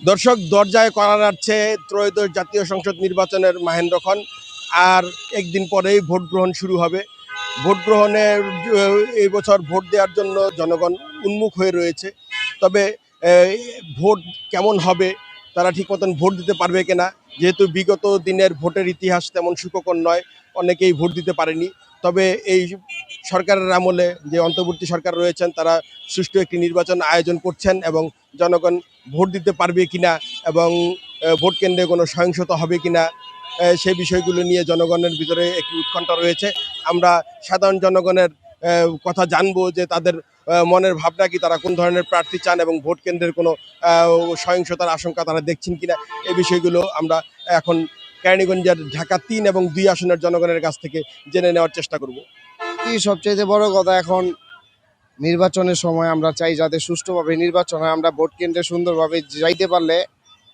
দর্শক, দরজায় করা যাচ্ছে ত্রয়োদশ জাতীয় সংসদ নির্বাচনের মাহেন্দ্রক্ষণ। আর একদিন পরেই ভোট গ্রহণ শুরু হবে। ভোট গ্রহণের এই বছর ভোট দেওয়ার জন্য জনগণ উন্মুখ হয়ে রয়েছে। তবে ভোট কেমন হবে, তারা ঠিক মতন ভোট দিতে পারবে কিনা, যেহেতু বিগত দিনের ভোটের ইতিহাস তেমন সুখকর নয়, অনেকেই ভোট দিতে পারেনি। তবে এই সরকারের আমলে যে অন্তর্বর্তী সরকার রয়েছেন, তারা সুষ্ঠু একটি নির্বাচন আয়োজন করছেন এবং জনগণ ভোট দিতে পারবে কিনা এবং ভোট কেন্দ্রে কোনো সহিংসতা হবে কিনা, সেই বিষয়গুলো নিয়ে জনগণের ভিতরে একটি উৎকণ্ঠা রয়েছে। আমরা সাধারণ জনগণের কথা জানবো যে তাদের মনের ভাবনা কি, তারা কোন ধরনের প্রার্থী চান এবং ভোট কেন্দ্রের কোনো সহিংসতার আশঙ্কা তারা দেখছেন কিনা, এই বিষয়গুলো আমরা এখন কেরানীগঞ্জের ঢাকা ৩ এবং ২ আসনের জনগণের কাছ থেকে জেনে নেওয়ার চেষ্টা করব। সবচেয়ে বড় কথা, এখন নির্বাচনের সময় আমরা চাই যাতে সুষ্ঠুভাবে নির্বাচন হয়। আমরা ভোট কেন্দ্রে সুন্দরভাবে যাইতে পারলে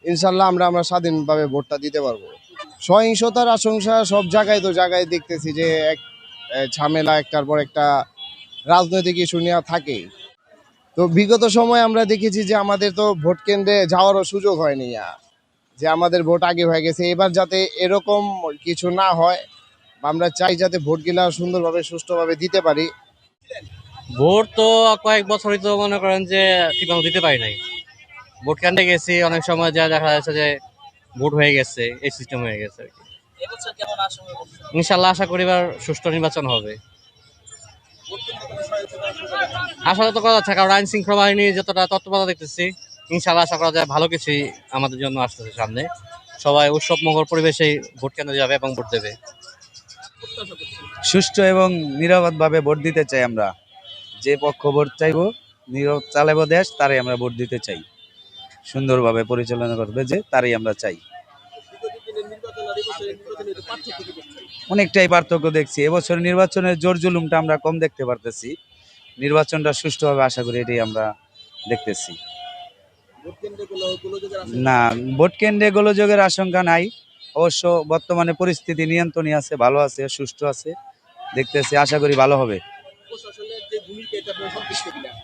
ইনশাল্লাহ আমরা স্বাধীনভাবে ভোটটা দিতে পারবো। সহিংসতার আশঙ্কা সব জায়গায় দেখতেছি যে এক ঝামেলা একটার পর একটা রাজনৈতিক ইস্যু নেওয়া থাকেই। তো বিগত সময় আমরা দেখেছি যে আমাদের তো ভোট কেন্দ্রে যাওয়ারও সুযোগ হয়নি, যে আমাদের ভোট আগে হয়ে গেছে। এবার যাতে এরকম কিছু না হয়, আমরা চাই যাতে ভোটগুলা সুন্দরভাবে সুষ্ঠুভাবে দিতে পারি। ভোট তো কয়েক বছরই তো মনে করেন যে ঠিকমতো দিতে পারি নাই। ভোট কেন্দ্রে গেছি, অনেক সময় যা দেখা যাচ্ছে যে ভোট হয়ে গেছে, এই সিস্টেম হয়ে গেছে আর কি। ইনশাল্লাহ আশা করি এবার সুষ্ঠু নির্বাচন হবে। আশা তো করা যাচ্ছে, কারণ আইন শৃঙ্খলা বাহিনী যতটা তৎপরতা দেখতেছি, ইনশাল্লাহ আশা করা যায় ভালো কিছুই আমাদের জন্য আসতেছে সামনে। সবাই উৎসবমুখর পরিবেশে ভোট কেন্দ্রে যাবে এবং ভোট দেবে। সুষ্ঠু এবং নিরাপদভাবে ভোট দিতে চাই আমরা। যে পক্ষ ভোট চাইবো, নীরব চালাবো দেশ, তারই আমরা ভোট দিতে চাই। সুন্দরভাবে পরিচালনা করবে যে, তারই আমরা চাই। অনেকটাই পার্থক্য দেখছি। এবছর নির্বাচনের জোর জুলুমটা আমরা কম দেখতে পারতেছি। নির্বাচনটা সুষ্ঠুভাবে আশা করি এটাই আমরা দেখতেছি। না, ভোট কেন্দ্রে গোলযোগের আশঙ্কা নাই। অবশ্য বর্তমানে পরিস্থিতি নিয়ন্ত্রণে আছে, ভালো আছে, সুষ্ঠু আছে, দেখতেছি। আশা করি ভালো হবে।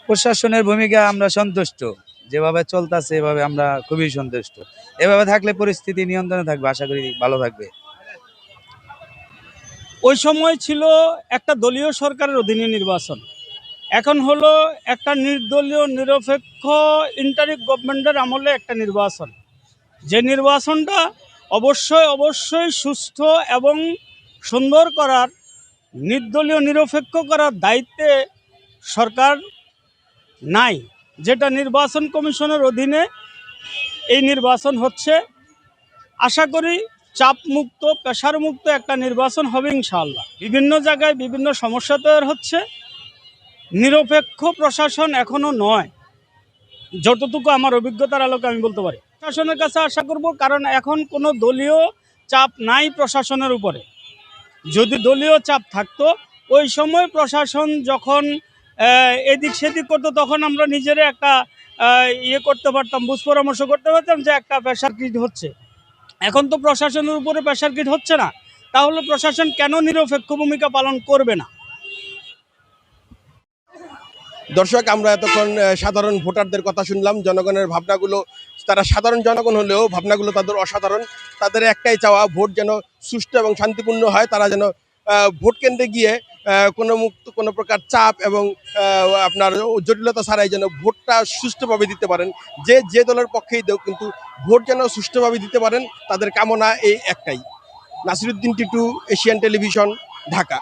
প্রশাসনের ভূমিকা আমরা সন্তুষ্ট, যেভাবে চলতেছে এভাবে আমরা খুবই সন্তুষ্ট। এভাবে থাকলে পরিস্থিতি নিয়ন্ত্রণে থাকবে, আশা করি ভালো থাকবে। ওই সময় ছিল একটা দলীয় সরকারের অধীনে নির্বাচন, এখন হলো একটা নির্দলীয় নিরপেক্ষ ইন্টারিম গভর্নমেন্টের আমলে একটা নির্বাচন। যে নির্বাচনটা অবশ্যই সুস্থ এবং সুন্দর করার, নির্দলীয় নিরপেক্ষ করার দায়িত্বে সরকার নাই। যেটা নির্বাচন কমিশনের অধীনে এই নির্বাচন হচ্ছে। আশা করি চাপমুক্ত, প্রেশারমুক্ত একটা নির্বাচন হবে ইনশাআল্লাহ। বিভিন্ন জায়গায় বিভিন্ন সমস্যা তৈরি হচ্ছে, নিরপেক্ষ প্রশাসন এখনো নয়, যতটুকু আমার অভিজ্ঞতার আলোকে আমি বলতে পারি। প্রশাসনের কাছে আশা করব, কারণ এখন কোনো দলীয় চাপ নাই প্রশাসনের উপরে। যদি দলীয় চাপ থাকতো, ওই সময় প্রশাসন যখন এদিক সেদিক করতো, তখন আমরা নিজেরা একটা করতে পারতাম, বুঝ পরামর্শ করতে পারতাম যে একটা প্রেশার ক্রিয়েট হচ্ছে। এখন তো প্রশাসনের উপরে প্রেশার ক্রিয়েট হচ্ছে না, তাহলে প্রশাসন কেন নিরপেক্ষ ভূমিকা পালন করবে না? দর্শক, আমরা এতক্ষণ সাধারণ ভোটারদের কথা শুনলাম, জনগণের ভাবনাগুলো। তারা সাধারণ জনগণ হলেও ভাবনাগুলো তাদের অসাধারণ। তাদের একটাই চাওয়া, ভোট যেন সুষ্ঠু এবং শান্তিপূর্ণ হয়। তারা যেন ভোট কেন্দ্রে গিয়ে কোনো প্রকার চাপ এবং আপনার জটিলতা ছাড়াই যেন ভোটটা সুষ্ঠুভাবে দিতে পারেন। যে দলের পক্ষেই দেও, কিন্তু ভোট যেন সুষ্ঠুভাবে দিতে পারেন, তাদের কামনা এই একটাই। Nasiruddin Titu, Asian television, Dhaka.